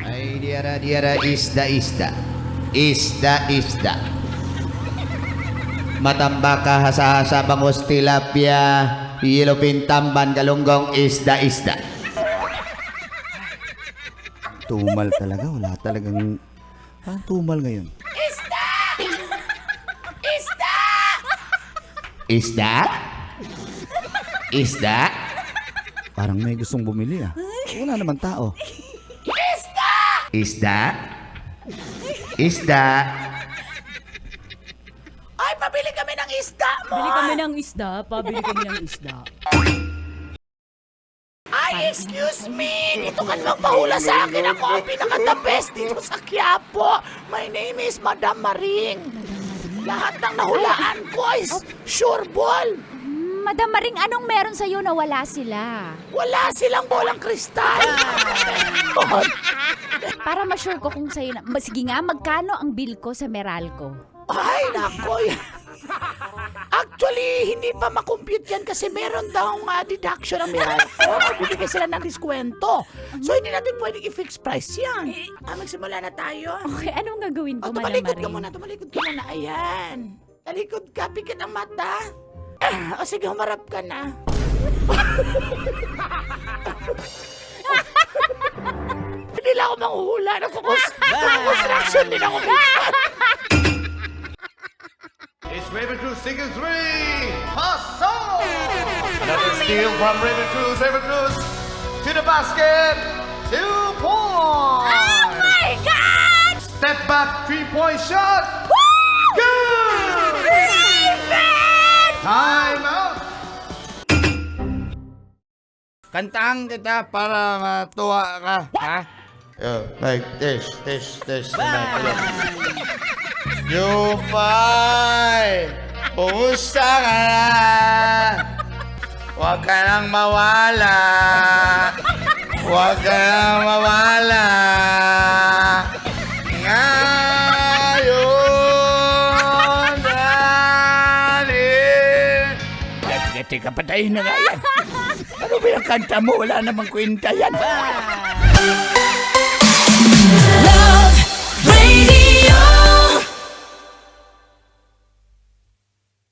Ay, diara, isda. Isda. Matambaka, hasa-hasa, bangus, tilapia, yelupin, tamban, galunggong, isda. Tumal talaga, wala talagang... tumal ngayon. Isda? Parang may gustong bumili Wala naman tao. Isda? Ay, pabili kami ng isda mo! Pabili kami ng isda. Ay, excuse me! Dito ka naman pahula sa akin. Ako ang pinaka-the best dito sa Quiapo. My name is Madam Maring. Lahat ng nahulaan ko ay sure ball. Madam Maring, anong meron sa'yo na wala sila? Wala silang bolang kristal. Para ma-sure ko kung sa'yo na... Sige nga, magkano ang bill ko sa Meralco? Ay, nako. Actually, hindi pa makompute yan kasi meron daw deduction ang Meralco. Bibigay sila ng diskwento. So, hindi natin pwedeng i-fix price yan. Magsimula na tayo. Okay, anong gagawin ko, Madam Tumalikod Maring? tumalikod ka muna. Ayan. Talikod ka, pikit ang mata. O sige, humarap ka na. Hindi lang ako manghuhula. Nagkukonstruction din ako. It's Raven Cruz Single 3. Hustle! Another steal from Raven Cruz. Raven Cruz to the basket. 2 points. Oh my God! Step back 3-point shot. Good! Time out. Kantahan kita para matuwa ka, ha? Like this. Yupay! Kumusta ka na? Huwag ka nang mawala. Ngayon, dali. Teka, patayin na nga yan. Ano ba yung kanta mo? Wala namang kwenta yan. Love